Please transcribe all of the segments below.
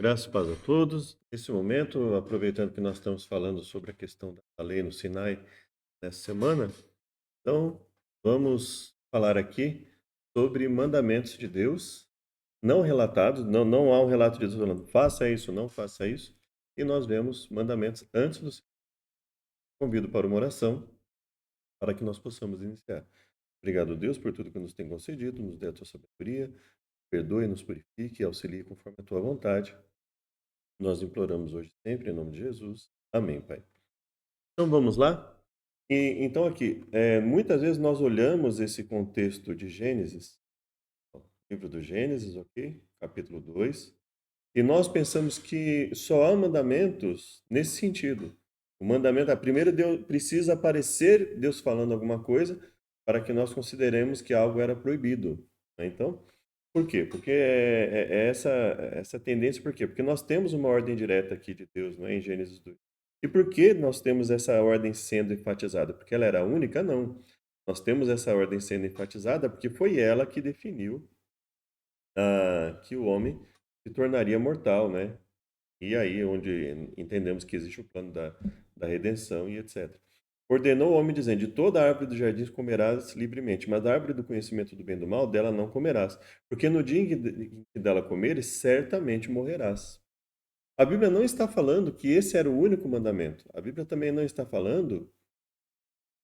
Graças e paz a todos. Nesse momento, aproveitando que nós estamos falando sobre a questão da lei no Sinai nessa semana, então vamos falar aqui sobre mandamentos de Deus não relatados, não há um relato de Deus falando faça isso, não faça isso, e nós vemos mandamentos antes do convido para uma oração para que nós possamos iniciar. Obrigado, Deus, por tudo que nos tem concedido, nos dê a tua sabedoria, perdoe, nos purifique e auxilie conforme a tua vontade. Nós imploramos hoje sempre em nome de Jesus. Amém, Pai. Então vamos lá? Então aqui, muitas vezes nós olhamos esse contexto de Gênesis, livro do Gênesis, ok? Capítulo 2, e nós pensamos que só há mandamentos nesse sentido. O mandamento, primeiro Deus precisa aparecer Deus falando alguma coisa para que nós consideremos que algo era proibido, né? Então, por quê? Porque é essa tendência, por quê? Porque nós temos uma ordem direta aqui de Deus, não é? Em Gênesis 2. E por que nós temos essa ordem sendo enfatizada? Porque ela era única? Não. Nós temos essa ordem sendo enfatizada porque foi ela que definiu que o homem se tornaria mortal, né? E aí onde entendemos que existe o plano da redenção e etc. Ordenou o homem dizendo, de toda a árvore do jardim comerás livremente, mas da árvore do conhecimento do bem e do mal, dela não comerás, porque no dia em que dela comeres, certamente morrerás. A Bíblia não está falando que esse era o único mandamento. A Bíblia também não está falando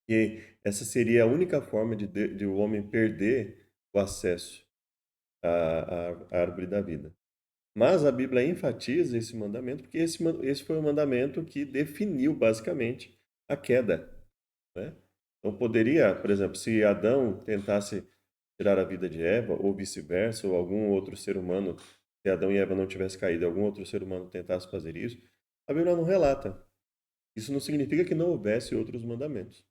que essa seria a única forma de o homem perder o acesso à árvore da vida. Mas a Bíblia enfatiza esse mandamento porque esse foi o mandamento que definiu basicamente a queda, né? Então poderia, por exemplo, se Adão tentasse tirar a vida de Eva, ou vice-versa, ou algum outro ser humano, se Adão e Eva não tivessem caído, algum outro ser humano tentasse fazer isso, a Bíblia não relata. Isso não significa que não houvesse outros mandamentos.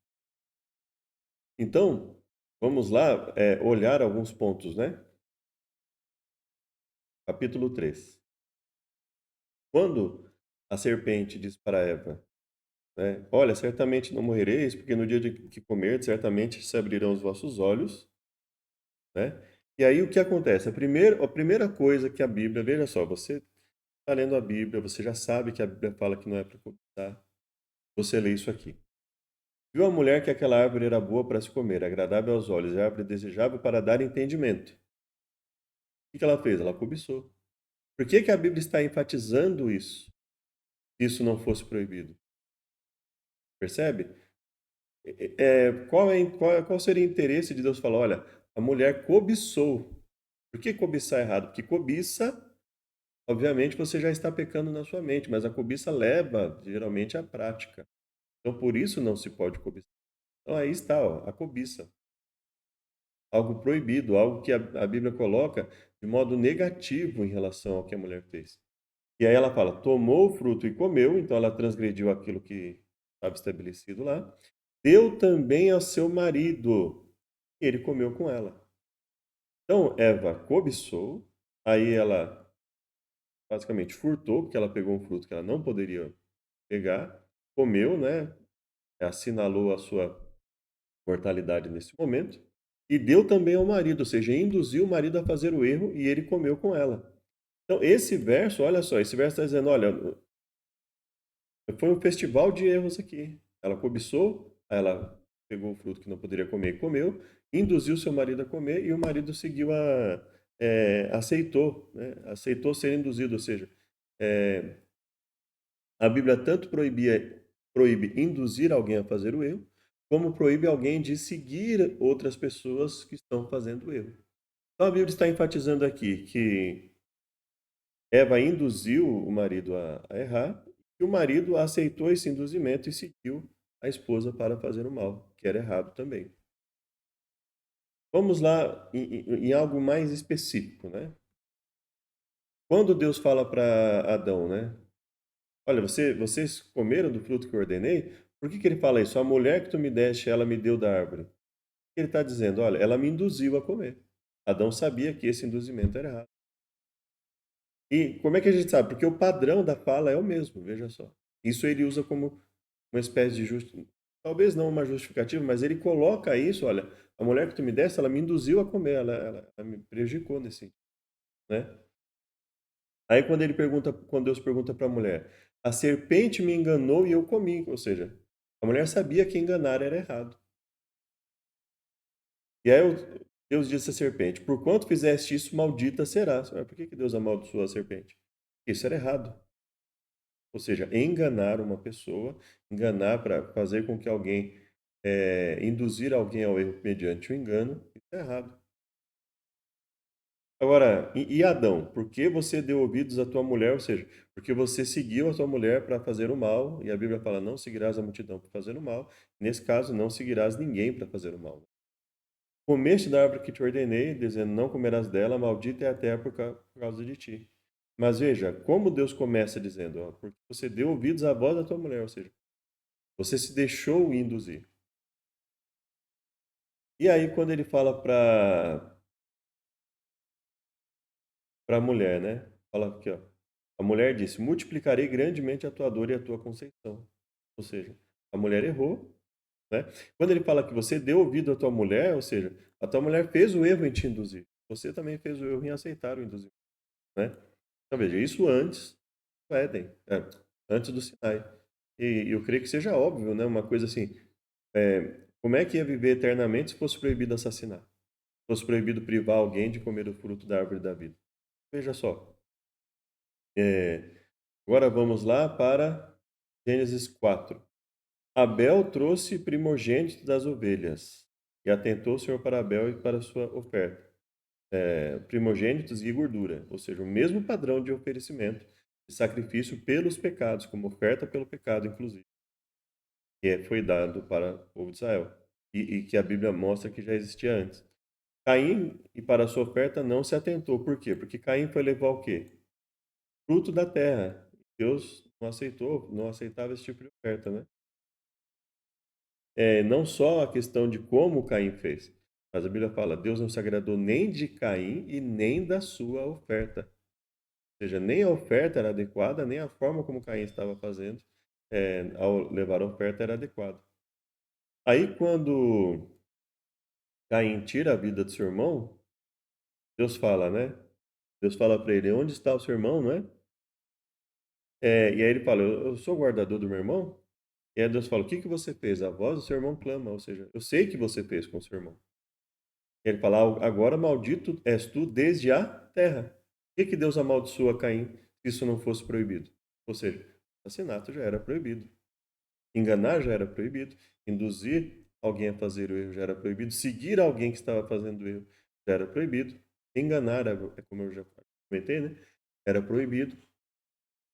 Então, vamos lá olhar alguns pontos, né? Capítulo 3. Quando a serpente diz para Eva, né, olha, certamente não morrereis, porque no dia de que comer, certamente se abrirão os vossos olhos, né? E aí o que acontece? A primeira coisa que a Bíblia, veja só, você está lendo a Bíblia, você já sabe que a Bíblia fala que não é para cobiçar, você lê isso aqui. Viu a mulher que aquela árvore era boa para se comer, agradável aos olhos, e árvore desejável para dar entendimento. O que ela fez? Ela cobiçou. Por que que a Bíblia está enfatizando isso? Se isso não fosse proibido. Percebe? Qual seria o interesse de Deus falar, olha, a mulher cobiçou. Por que cobiçar é errado? Porque cobiça, obviamente, você já está pecando na sua mente, mas a cobiça leva, geralmente, à prática. Então, por isso não se pode cobiçar. Então, aí está, ó, a cobiça. Algo proibido, algo que a Bíblia coloca de modo negativo em relação ao que a mulher fez. E aí ela fala, tomou o fruto e comeu, então ela transgrediu aquilo que estava estabelecido lá. Deu também ao seu marido, e ele comeu com ela. Então Eva cobiçou, aí ela basicamente furtou, porque ela pegou um fruto que ela não poderia pegar, comeu, né? Assinalou a sua mortalidade nesse momento, e deu também ao marido, ou seja, induziu o marido a fazer o erro e ele comeu com ela. Então, esse verso, olha só, esse verso está dizendo: olha, foi um festival de erros aqui. Ela cobiçou, aí ela pegou o fruto que não poderia comer e comeu, induziu seu marido a comer e o marido seguiu aceitou, né? Aceitou ser induzido, ou seja, é, a Bíblia tanto proíbe induzir alguém a fazer o erro, como proíbe alguém de seguir outras pessoas que estão fazendo o erro. Então a Bíblia está enfatizando aqui que Eva induziu o marido a errar, e o marido aceitou esse induzimento e seguiu a esposa para fazer o mal, que era errado também. Vamos lá em algo mais específico, né? Quando Deus fala para Adão, né? Olha, vocês comeram do fruto que eu ordenei? Por que que ele fala isso? A mulher que tu me deste, ela me deu da árvore. Ele está dizendo, olha, ela me induziu a comer. Adão sabia que esse induzimento era errado. E como é que a gente sabe? Porque o padrão da fala é o mesmo, veja só. Isso ele usa como uma espécie de talvez não uma justificativa, mas ele coloca isso, olha, a mulher que tu me deste, ela me induziu a comer, ela me prejudicou nesse, né? Aí quando Deus pergunta para a mulher, a serpente me enganou e eu comi, ou seja, a mulher sabia que enganar era errado. E aí Deus disse à serpente, por quanto fizeste isso, maldita serás. Por que Deus amaldiçoou a serpente? Isso era errado. Ou seja, enganar uma pessoa, enganar para fazer com que alguém, induzir alguém ao erro mediante o engano, isso é errado. Agora, e Adão, por que você deu ouvidos à tua mulher? Ou seja, porque você seguiu a tua mulher para fazer o mal, e a Bíblia fala, não seguirás a multidão para fazer o mal. Nesse caso, não seguirás ninguém para fazer o mal. Comeste da árvore que te ordenei, dizendo, não comerás dela, maldita é a terra por causa de ti. Mas veja, como Deus começa dizendo, ó, porque você deu ouvidos à voz da tua mulher, ou seja, você se deixou induzir. E aí, quando ele fala para a mulher, né? Fala aqui, ó. A mulher disse: multiplicarei grandemente a tua dor e a tua conceição. Ou seja, a mulher errou, né? Quando ele fala que você deu ouvido à tua mulher, ou seja, a tua mulher fez o erro em te induzir. Você também fez o erro em aceitar o induzir, né? Então veja, isso antes do Éden, antes do Sinai. E eu creio que seja óbvio, né? Uma coisa assim, como é que ia viver eternamente se fosse proibido assassinar? Se fosse proibido privar alguém de comer o fruto da árvore da vida? Veja só. É, agora vamos lá para Gênesis 4. Abel trouxe primogênito das ovelhas, e atentou o Senhor para Abel e para a sua oferta. Primogênitos e gordura, ou seja, o mesmo padrão de oferecimento de sacrifício pelos pecados, como oferta pelo pecado, inclusive, que foi dado para o povo de Israel, e que a Bíblia mostra que já existia antes. Caim, e para a sua oferta, não se atentou. Por quê? Porque Caim foi levar o quê? Fruto da terra. Deus não aceitou, não aceitava esse tipo de oferta, né? Não só a questão de como Caim fez, mas a Bíblia fala, Deus não se agradou nem de Caim e nem da sua oferta. Ou seja, nem a oferta era adequada, nem a forma como Caim estava fazendo ao levar a oferta era adequada. Aí quando Caim tira a vida do seu irmão, Deus fala, né? Deus fala para ele, onde está o seu irmão, não é? E aí ele fala, eu sou o guardador do meu irmão? E aí Deus fala, o que que você fez? A voz do seu irmão clama, ou seja, eu sei que você fez com o seu irmão. E ele fala, agora maldito és tu desde a terra. Por que que Deus amaldiçoa Caim se isso não fosse proibido? Ou seja, assassinato já era proibido. Enganar já era proibido. Induzir alguém a fazer o erro já era proibido. Seguir alguém que estava fazendo o erro já era proibido. Enganar, como eu já comentei, né? Era proibido.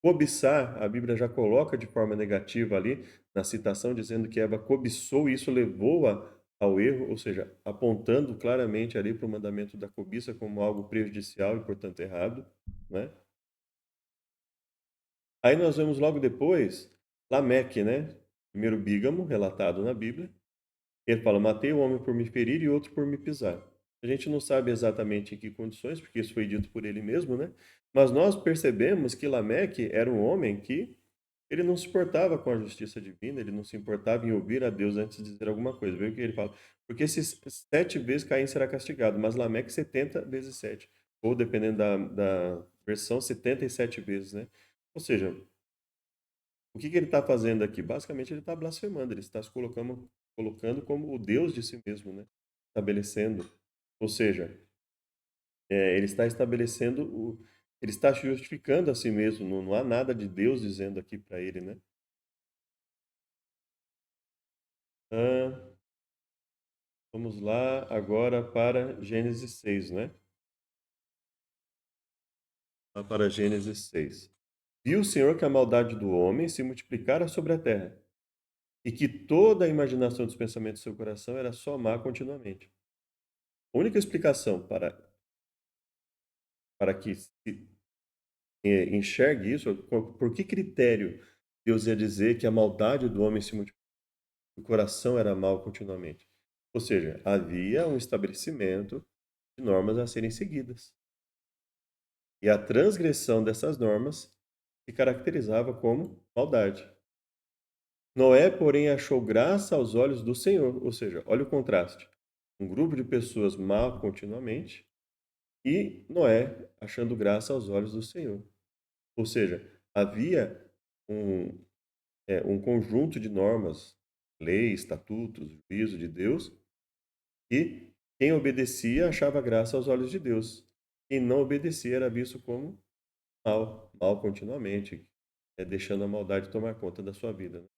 Cobiçar, a Bíblia já coloca de forma negativa ali, na citação, dizendo que Eva cobiçou e isso levou-a ao erro, ou seja, apontando claramente ali para o mandamento da cobiça como algo prejudicial e, portanto, errado, né? Aí nós vemos logo depois Lameque, né? Primeiro bígamo, relatado na Bíblia. Ele fala: matei o homem por me ferir e outro por me pisar. A gente não sabe exatamente em que condições, porque isso foi dito por ele mesmo, né? Mas nós percebemos que Lameque era um homem que ele não se importava com a justiça divina, ele não se importava em ouvir a Deus antes de dizer alguma coisa. Veja o que ele fala. Porque se 7 vezes Caim será castigado, mas Lameque 70 vezes 7. Ou, dependendo da versão, 77 vezes, né? Ou seja, o que que ele está fazendo aqui? Basicamente, ele está blasfemando, ele está se colocando como o Deus de si mesmo, né? Estabelecendo. Ou seja, ele está estabelecendo, ele está justificando a si mesmo, não há nada de Deus dizendo aqui para ele, né? Ah, vamos lá agora para Gênesis 6, né? Lá para Gênesis 6. Viu o Senhor que a maldade do homem se multiplicara sobre a terra, e que toda a imaginação dos pensamentos do seu coração era só má continuamente. A única explicação para que se enxergue isso, por que critério Deus ia dizer que a maldade do homem se multiplicou, o coração era mau continuamente? Ou seja, havia um estabelecimento de normas a serem seguidas. E a transgressão dessas normas se caracterizava como maldade. Noé, porém, achou graça aos olhos do Senhor. Ou seja, olha o contraste. Um grupo de pessoas mal continuamente e Noé achando graça aos olhos do Senhor. Ou seja, havia um, um conjunto de normas, leis, estatutos, juízo de Deus, e quem obedecia achava graça aos olhos de Deus. Quem não obedecia era visto como mal, mal continuamente, deixando a maldade tomar conta da sua vida, né?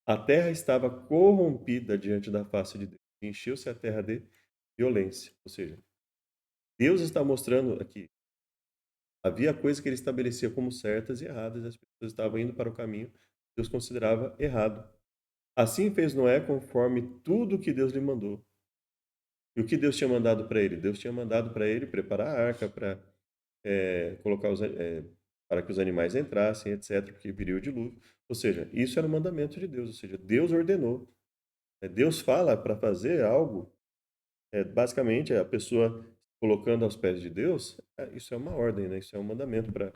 A terra estava corrompida diante da face de Deus. Encheu-se a terra de violência. Ou seja, Deus está mostrando aqui, havia coisas que ele estabelecia como certas e erradas, e as pessoas estavam indo para o caminho que Deus considerava errado. Assim fez Noé conforme tudo que Deus lhe mandou. E o que Deus tinha mandado para ele? Deus tinha mandado para ele preparar a arca para colocar para que os animais entrassem, etc., porque viria o dilúvio. Ou seja, isso era o mandamento de Deus. Ou seja, Deus ordenou. Deus fala para fazer algo, basicamente a pessoa colocando aos pés de Deus, isso é uma ordem, né? Isso é um mandamento para.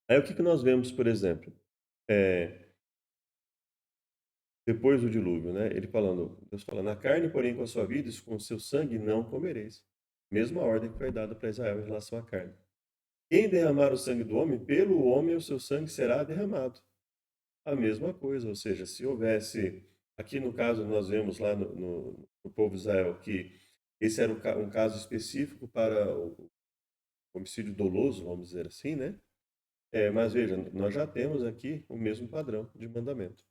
Aí o que que nós vemos, por exemplo, é, depois do dilúvio, né? Ele falando, Deus falando, a carne, porém, com a sua vida, isso com o seu sangue não comereis. Mesma ordem que foi dada para Israel em relação à carne. Quem derramar o sangue do homem, pelo homem o seu sangue será derramado. A mesma coisa, ou seja, se houvesse, aqui no caso nós vemos lá no povo de Israel que esse era um caso específico para o homicídio doloso, vamos dizer assim, né? Mas veja, nós já temos aqui o mesmo padrão de mandamento.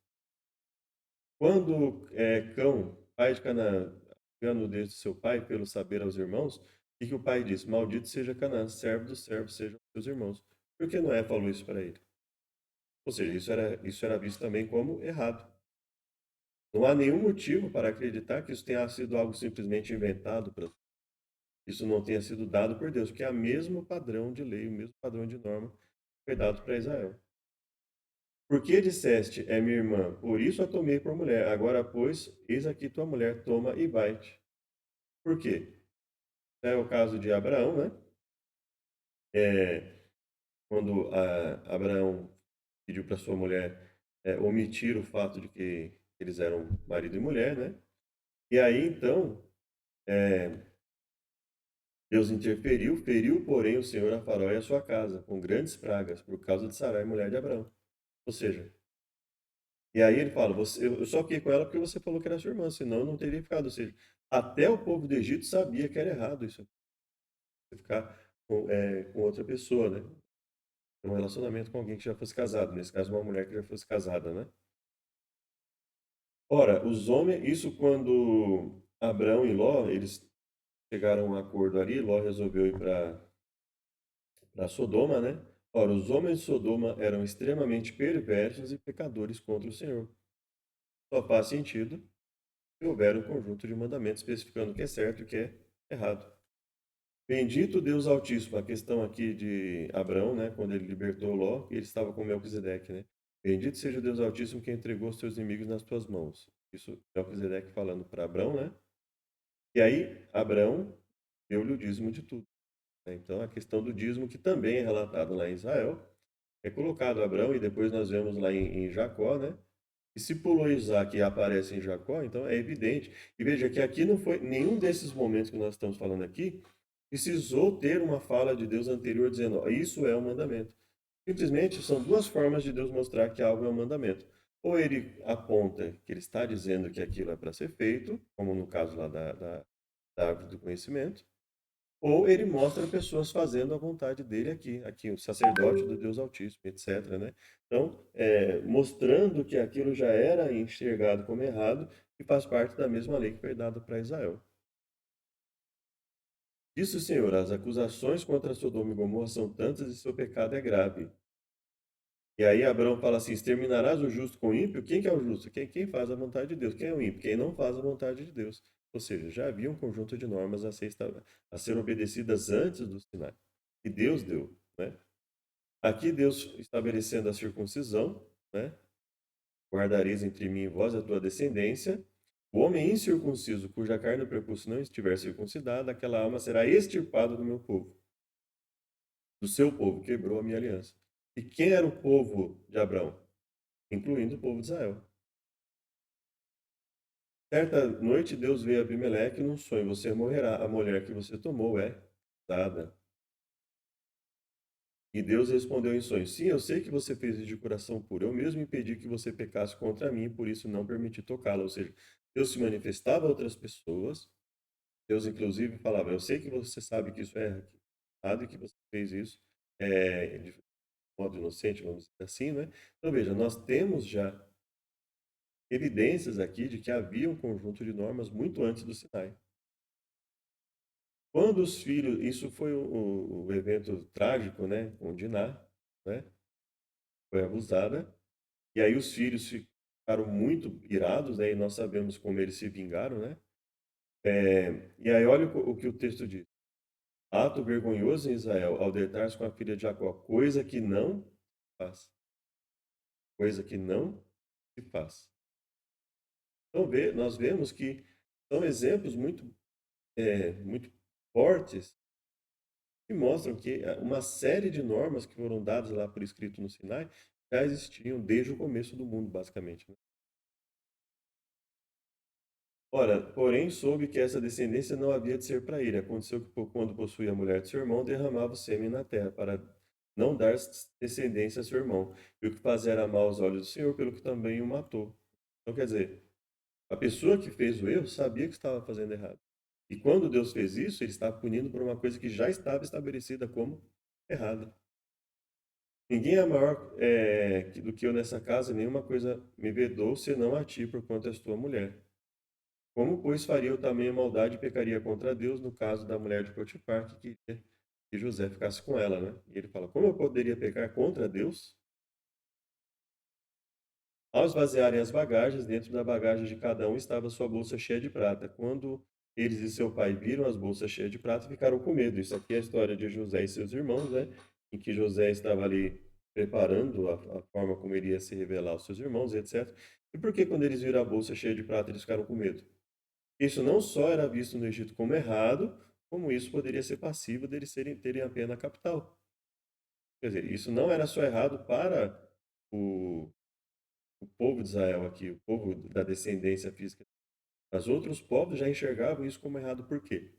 Quando Cão, pai de Canaã, engana o Deus de seu pai pelo saber aos irmãos, o que o pai disse? Maldito seja Canaã, servo dos servos sejam seus irmãos. Por que Noé falou isso para ele? Ou seja, isso era visto também como errado. Não há nenhum motivo para acreditar que isso tenha sido algo simplesmente inventado, isso não tenha sido dado por Deus, porque é o mesmo padrão de lei, o mesmo padrão de norma que foi dado para Israel. Por que disseste, é minha irmã, por isso a tomei por mulher, agora, pois, eis aqui tua mulher, toma e vai-te. Por quê? É o caso de Abraão, né? É, quando Abraão pediu para sua mulher omitir o fato de que eles eram marido e mulher, né? E aí, então, é, Deus interferiu, feriu, porém, o Senhor a Faraó e a sua casa, com grandes pragas, por causa de Sarai, mulher de Abraão. Ou seja, e aí ele fala, eu só fiquei com ela porque você falou que era sua irmã, senão eu não teria ficado. Ou seja, até o povo do Egito sabia que era errado isso, você ficar com outra pessoa, né? Um relacionamento com alguém que já fosse casado, nesse caso uma mulher que já fosse casada, né? Ora, os homens, isso quando Abraão e Ló, eles chegaram a um acordo ali, Ló resolveu ir para Sodoma, né? Ora, os homens de Sodoma eram extremamente perversos e pecadores contra o Senhor. Só faz sentido se houver um conjunto de mandamentos especificando o que é certo e o que é errado. Bendito Deus Altíssimo, a questão aqui de Abraão, né, quando ele libertou Ló, e ele estava com Melquisedeque, né? Bendito seja o Deus Altíssimo que entregou os teus inimigos nas tuas mãos. Isso Melquisedeque falando para Abraão, né? E aí Abraão deu-lhe o dízimo de tudo, né? Então a questão do dízimo, que também é relatado lá em Israel, é colocado Abraão, e depois nós vemos lá em Jacó, né? E se pulou Isaac e aparece em Jacó, então é evidente. E veja que aqui não foi nenhum desses momentos que nós estamos falando aqui, precisou ter uma fala de Deus anterior dizendo, ó, isso é um mandamento. Simplesmente são duas formas de Deus mostrar que algo é um mandamento. Ou ele aponta que ele está dizendo que aquilo é para ser feito, como no caso lá da árvore do conhecimento, ou ele mostra pessoas fazendo a vontade dele aqui o sacerdote do Deus Altíssimo, etc., né? Então, mostrando que aquilo já era enxergado como errado e faz parte da mesma lei que foi dada para Israel. Disse o Senhor, as acusações contra Sodoma e Gomorra são tantas e seu pecado é grave. E aí Abraão fala assim, exterminarás o justo com o ímpio? Quem que é o justo? Quem faz a vontade de Deus? Quem é o ímpio? Quem não faz a vontade de Deus. Ou seja, já havia um conjunto de normas a ser obedecidas antes do Sinai, que Deus deu, né? Aqui Deus estabelecendo a circuncisão, né? Guardareis entre mim e vós a tua descendência. O homem incircunciso, cuja carne do prepúcio não estiver circuncidada, aquela alma será extirpada do meu povo, do seu povo, quebrou a minha aliança. E quem era o povo de Abraão? Incluindo o povo de Israel. Certa noite Deus veio a Abimeleque num sonho, você morrerá, a mulher que você tomou é dada. E Deus respondeu em sonho: Sim, eu sei que você fez isso de coração puro. Eu mesmo impedi que você pecasse contra mim, por isso não permiti tocá-la. Ou seja, Deus se manifestava a outras pessoas. Deus, inclusive, falava: Eu sei que você sabe que isso é errado e que você fez isso de modo inocente, vamos dizer assim, né? Então, veja, nós temos já evidências aqui de que havia um conjunto de normas muito antes do Sinai. Quando os filhos, isso foi o evento trágico, né, com Diná, né, foi abusada, e aí os filhos ficaram muito irados, né, e nós sabemos como eles se vingaram, né, e aí olha o que o texto diz: ato vergonhoso em Israel ao deitar-se com a filha de Jacó, coisa que não se faz. Então nós vemos que são exemplos muito fortes que mostram que uma série de normas que foram dadas lá por escrito no Sinai já existiam desde o começo do mundo, basicamente, né? Ora, porém, soube que essa descendência não havia de ser para ele. Aconteceu que, quando possuía a mulher de seu irmão, derramava o sêmen na terra, para não dar descendência a seu irmão. E o que fazera mal aos olhos do Senhor, pelo que também o matou. Então, quer dizer, a pessoa que fez o erro sabia que estava fazendo errado. E quando Deus fez isso, ele estava punindo por uma coisa que já estava estabelecida como errada. Ninguém é maior do que eu nessa casa, nenhuma coisa me vedou, senão a ti, porquanto és tua mulher. Como, pois, faria eu também a maldade e pecaria contra Deus no caso da mulher de Potifar, que queria que José ficasse com ela, né? E ele fala: como eu poderia pecar contra Deus? Ao esvaziarem as bagagens, dentro da bagagem de cada um estava sua bolsa cheia de prata. Quando eles e seu pai viram as bolsas cheias de prata, ficaram com medo. Isso aqui é a história de José e seus irmãos, né? Em que José estava ali preparando a forma como ele ia se revelar aos seus irmãos, etc. E por que, quando eles viram a bolsa cheia de prata, eles ficaram com medo? Isso não só era visto no Egito como errado, como isso poderia ser passivo deles terem a pena capital. Quer dizer, isso não era só errado para o o povo de Israel aqui, o povo da descendência física. Mas outros povos já enxergavam isso como errado. Por quê?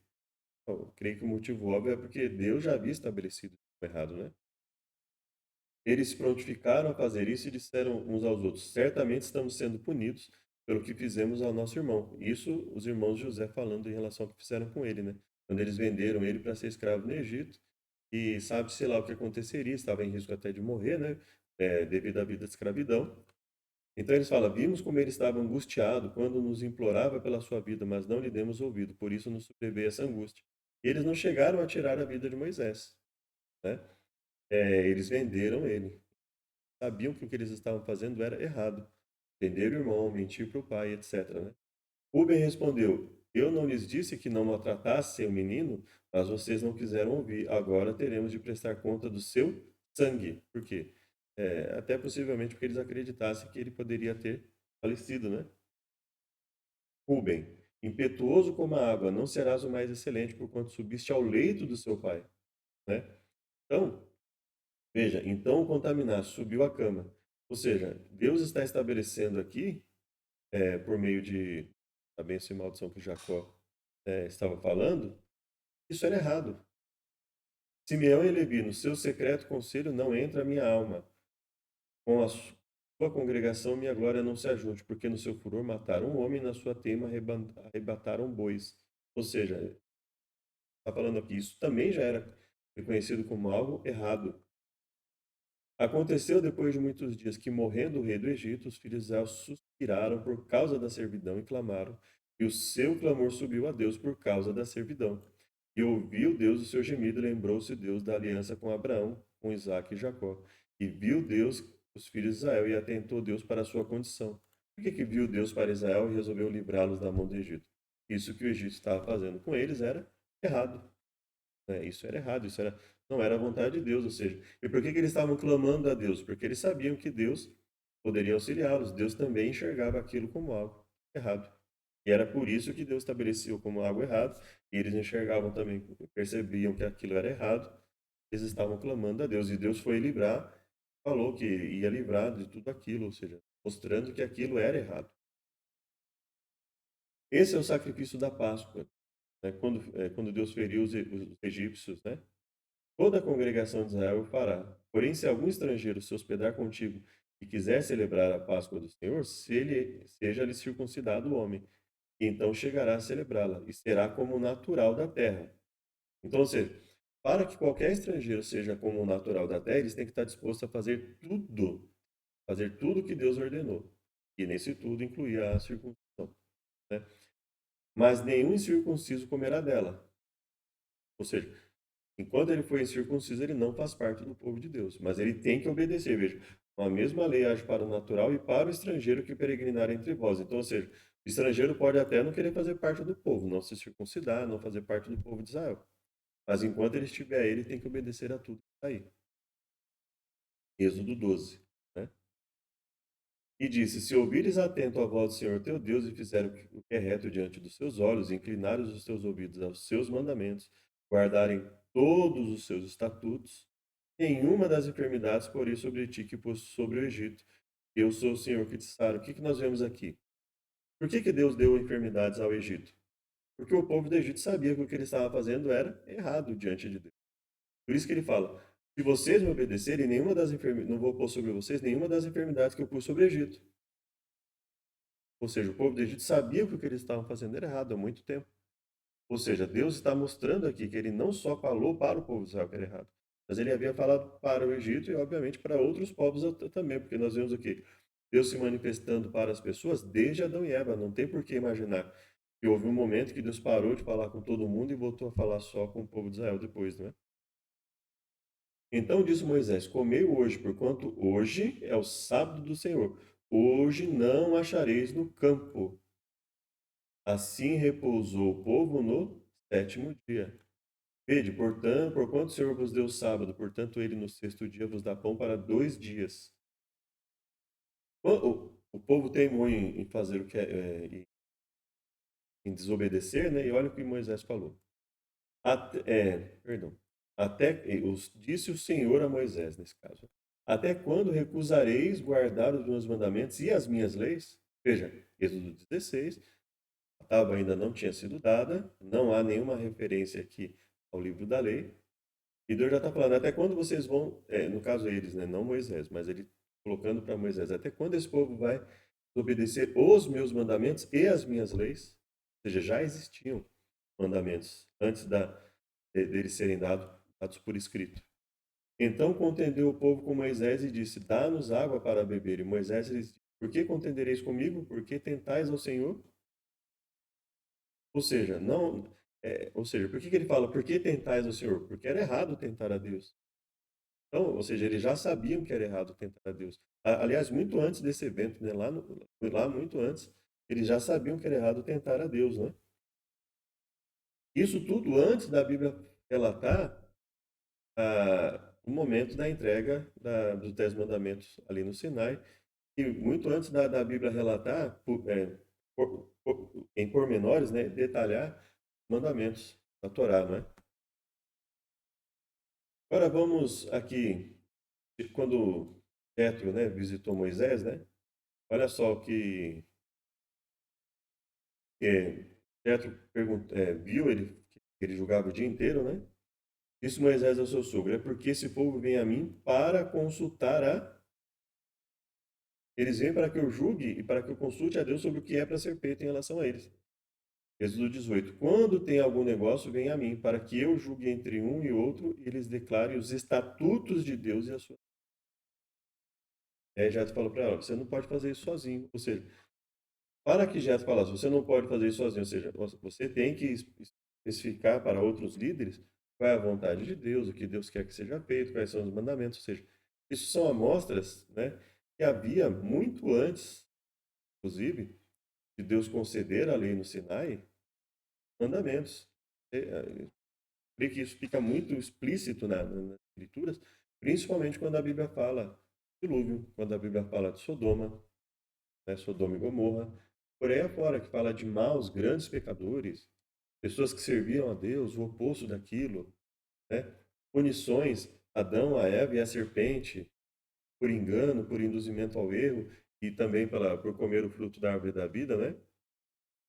Eu creio que o motivo óbvio é porque Deus já havia estabelecido isso como errado, né? Eles se prontificaram a fazer isso e disseram uns aos outros: certamente estamos sendo punidos pelo que fizemos ao nosso irmão. Isso os irmãos de José falando em relação ao que fizeram com ele, né? Quando eles venderam ele para ser escravo no Egito, e sabe-se lá o que aconteceria, estava em risco até de morrer, né? Devido à vida de escravidão. Então eles falam: vimos como ele estava angustiado quando nos implorava pela sua vida, mas não lhe demos ouvido, por isso nos sobreveio essa angústia. E eles não chegaram a tirar a vida de Moisés, né? Eles venderam ele. Sabiam que o que eles estavam fazendo era errado. Vender o irmão, mentir para o pai, etc, né? Rubem respondeu: eu não lhes disse que não maltratassem o menino, mas vocês não quiseram ouvir. Agora teremos de prestar conta do seu sangue. Por quê? Até possivelmente porque eles acreditassem que ele poderia ter falecido, né? Rubem, impetuoso como a água, não serás o mais excelente, porquanto subiste ao leito do seu pai, né? Então, veja, então o contaminado subiu à cama. Ou seja, Deus está estabelecendo aqui, por meio de a bênção e maldição que Jacó estava falando, isso era errado. Simeão e Levi, no seu secreto conselho não entra a minha alma. Com a sua congregação minha glória não se ajunte, porque no seu furor mataram um homem, na sua teima arrebataram bois. Ou seja, está falando aqui, isso também já era reconhecido como algo errado. Aconteceu depois de muitos dias que, morrendo o rei do Egito, os filhos de Israel suspiraram por causa da servidão e clamaram, e o seu clamor subiu a Deus por causa da servidão. E ouviu Deus o seu gemido, e lembrou-se Deus da aliança com Abraão, com Isaque e Jacó. E viu Deus os filhos de Israel, e atentou Deus para a sua condição. Por que viu Deus para Israel e resolveu livrá-los da mão do Egito? Isso que o Egito estava fazendo com eles era errado, né? Isso era errado, não era a vontade de Deus. Ou seja, e por que eles estavam clamando a Deus? Porque eles sabiam que Deus poderia auxiliá-los. Deus também enxergava aquilo como algo errado. E era por isso que Deus estabeleceu como algo errado, e eles enxergavam também, percebiam que aquilo era errado, eles estavam clamando a Deus, e Deus foi livrar, falou que ia livrar de tudo aquilo, ou seja, mostrando que aquilo era errado. Esse é o sacrifício da Páscoa, né? Quando Deus feriu os egípcios, né? toda a congregação de Israel o fará. Porém, se algum estrangeiro se hospedar contigo e quiser celebrar a Páscoa do Senhor, seja-lhe circuncidado o homem, e então chegará a celebrá-la, e será como natural da terra. Então, ou seja, para que qualquer estrangeiro seja como natural da terra, eles têm que estar dispostos a fazer tudo que Deus ordenou. E nesse tudo incluía a circuncisão, né? Mas nenhum incircunciso comerá dela. Ou seja, enquanto ele for incircunciso, ele não faz parte do povo de Deus, mas ele tem que obedecer. Veja, a mesma lei age para o natural e para o estrangeiro que peregrinar entre vós. Então, ou seja, o estrangeiro pode até não querer fazer parte do povo, não se circuncidar, não fazer parte do povo de Israel. Mas enquanto ele estiver aí, ele tem que obedecer a tudo que está aí. Êxodo 12, né? E disse: Se ouvires atento a voz do Senhor teu Deus e fizer o que é reto diante dos seus olhos, e inclinares os teus ouvidos aos seus mandamentos, guardarem todos os seus estatutos, nenhuma das enfermidades porei sobre ti que pus sobre o Egito. Eu sou o Senhor que te saro. O que nós vemos aqui? Por que Deus deu enfermidades ao Egito? Porque o povo do Egito sabia que o que ele estava fazendo era errado diante de Deus. Por isso que ele fala: se vocês me obedecerem, nenhuma das enfermidades, não vou pôr sobre vocês nenhuma das enfermidades que eu pus sobre o Egito. Ou seja, o povo do Egito sabia que o que eles estavam fazendo era errado há muito tempo. Ou seja, Deus está mostrando aqui que ele não só falou para o povo de Israel que era errado, mas ele havia falado para o Egito e, obviamente, para outros povos também, porque nós vemos aqui Deus se manifestando para as pessoas desde Adão e Eva. Não tem por que imaginar que houve um momento que Deus parou de falar com todo mundo e voltou a falar só com o povo de Israel depois, não é? Então disse Moisés: Comei hoje, porquanto hoje é o sábado do Senhor. Hoje não achareis no campo. Assim repousou o povo no sétimo dia. Vede, portanto, porquanto o Senhor vos deu sábado, portanto ele no sexto dia vos dá pão para 2 dias. O povo teimou em fazer o que em desobedecer, né? E olha o que Moisés falou. Perdão. Disse o Senhor a Moisés, nesse caso: Até quando recusareis guardar os meus mandamentos e as minhas leis? Veja, Êxodo 16, a tábua ainda não tinha sido dada, não há nenhuma referência aqui ao livro da lei, e Deus já está falando: até quando vocês vão, no caso eles, né, não Moisés, mas ele colocando para Moisés: até quando esse povo vai obedecer os meus mandamentos e as minhas leis? Ou seja, já existiam mandamentos antes deles serem dados por escrito. Então contendeu o povo com Moisés e disse: Dá-nos água para beber. E Moisés lhes disse: Por que contendereis comigo? Por que tentais ao Senhor? Ou seja, não, ou seja, por que ele fala: Por que tentais ao Senhor? Porque era errado tentar a Deus. Então, ou seja, eles já sabiam que era errado tentar a Deus. Aliás, muito antes desse evento, né, lá muito antes, eles já sabiam que era errado tentar a Deus, né? Isso tudo antes da Bíblia relatar o momento da entrega dos Dez Mandamentos ali no Sinai, e muito antes da Bíblia relatar, em pormenores, né, detalhar mandamentos da Torá, né? Agora vamos aqui, quando Jetro, né, visitou Moisés, né? Olha só o que Jetro viu, ele julgava o dia inteiro, né? Disse Moisés ao seu sogro: É porque esse povo vem a mim para consultar a. Eles vêm para que eu julgue e para que eu consulte a Deus sobre o que é para ser feito em relação a eles. Êxodo 18. Quando tem algum negócio, vem a mim, para que eu julgue entre um e outro e eles declarem os estatutos de Deus e a sua. Aí Jetro falou para ela: Você não pode fazer isso sozinho. Ou seja, para que Jetro falasse: Você não pode fazer isso sozinho. Ou seja, você tem que especificar para outros líderes qual é a vontade de Deus, o que Deus quer que seja feito, quais são os mandamentos. Ou seja, isso são amostras, né, que havia muito antes, inclusive, de Deus conceder a lei no Sinai, mandamentos. Creio que isso fica muito explícito nas Escrituras, principalmente quando a Bíblia fala de dilúvio, quando a Bíblia fala de Sodoma, né, Sodoma e Gomorra, por aí afora, que fala de maus, grandes pecadores, pessoas que serviam a Deus, o oposto daquilo, né? Punições, Adão, a Eva e a serpente, por engano, por induzimento ao erro, e também por comer o fruto da árvore da vida, né?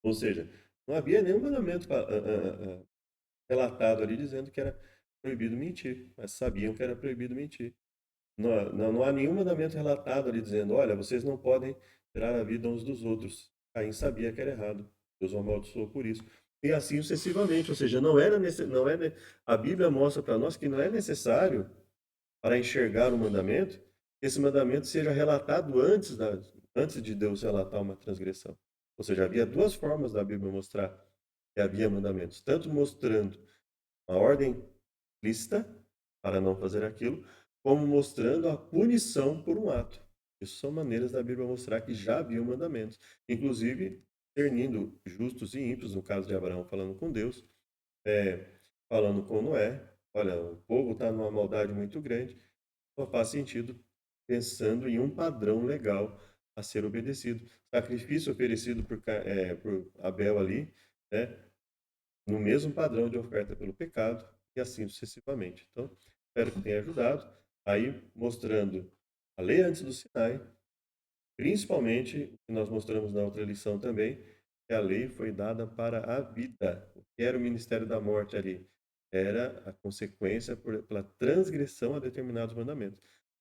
Ou seja, não havia nenhum mandamento relatado ali dizendo que era proibido mentir, mas sabiam que era proibido mentir. Não há nenhum mandamento relatado ali dizendo, olha, vocês não podem tirar a vida uns dos outros. Caim sabia que era errado. Deus o amaldiçoou por isso. E assim sucessivamente, ou seja, a Bíblia mostra para nós que não é necessário para enxergar o mandamento, que esse mandamento seja relatado antes de Deus relatar uma transgressão. Ou seja, havia duas formas da Bíblia mostrar que havia mandamentos, tanto mostrando uma ordem lícita para não fazer aquilo, como mostrando a punição por um ato. Isso são maneiras da Bíblia mostrar que já havia mandamentos, inclusive discernindo justos e ímpios, no caso de Abraão falando com Deus, é, falando com Noé. Olha, o povo está numa maldade muito grande, só faz sentido pensando em um padrão legal a ser obedecido. Sacrifício oferecido por Abel ali, né, no mesmo padrão de oferta pelo pecado, e assim sucessivamente. Então, espero que tenha ajudado. Aí, mostrando a lei antes do Sinai, principalmente, o que nós mostramos na outra lição também, que a lei foi dada para a vida. O que era o ministério da morte ali? Era a consequência pela transgressão a determinados mandamentos.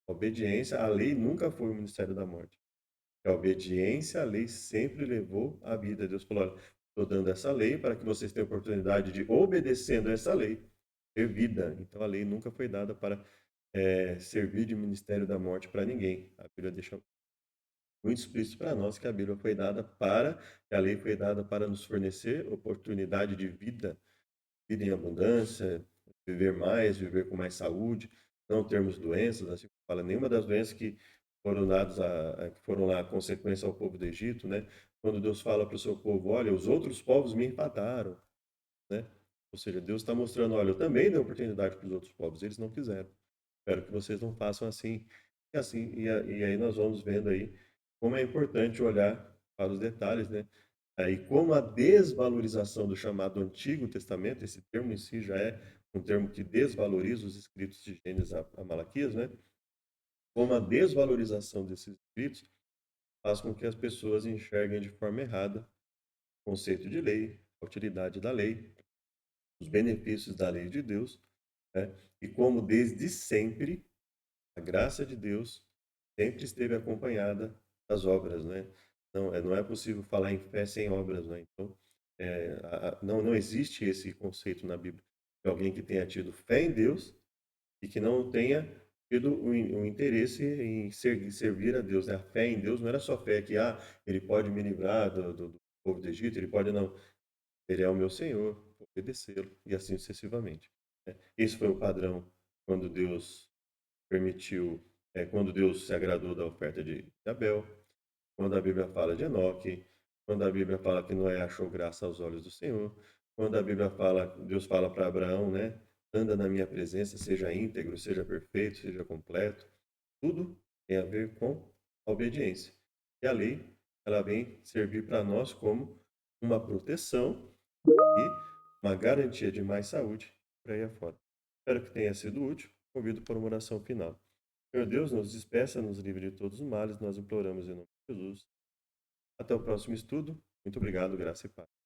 A obediência à lei nunca foi o ministério da morte. A obediência à lei sempre levou à vida. Deus falou: olha, estou dando essa lei para que vocês tenham a oportunidade de, obedecendo essa lei, ter vida. Então a lei nunca foi dada para servir de ministério da morte para ninguém. A Bíblia deixa muito explícito para nós que a Bíblia foi dada que a lei foi dada para nos fornecer oportunidade de vida, vida em abundância, viver mais, viver com mais saúde, não termos doenças, assim como fala, nenhuma das doenças que foram dadas que foram lá a consequência ao povo do Egito, né? Quando Deus fala para o seu povo, olha, os outros povos me empataram, né? Ou seja, Deus está mostrando, olha, eu também dei oportunidade para os outros povos, eles não quiseram. Espero que vocês não façam assim. E aí nós vamos vendo aí como é importante olhar para os detalhes, né? Aí como a desvalorização do chamado Antigo Testamento, esse termo em si já é um termo que desvaloriza os escritos de Gênesis a Malaquias, né? Como a desvalorização desses escritos faz com que as pessoas enxerguem de forma errada o conceito de lei, a utilidade da lei, os benefícios da lei de Deus, né? E como desde sempre a graça de Deus sempre esteve acompanhada das obras, né? Não é possível falar em fé sem obras, né? Então, não existe esse conceito na Bíblia de alguém que tenha tido fé em Deus e que não tenha tido o interesse em servir a Deus, né? A fé em Deus não era só fé que, ele pode me livrar do povo do Egito, ele pode não. Ele é o meu Senhor, vou obedecê-lo, e assim sucessivamente, né? Esse foi o padrão quando Deus permitiu, quando Deus se agradou da oferta de Abel, quando a Bíblia fala de Enoque, quando a Bíblia fala que Noé achou graça aos olhos do Senhor, quando a Bíblia fala, Deus fala para Abraão, né? Anda na minha presença, seja íntegro, seja perfeito, seja completo. Tudo tem a ver com a obediência. E a lei, ela vem servir para nós como uma proteção e uma garantia de mais saúde para aí afora. Espero que tenha sido útil. Convido para uma oração final. Senhor Deus, nos despeça, nos livre de todos os males, nós imploramos em nome de Jesus. Até o próximo estudo. Muito obrigado, graça e paz.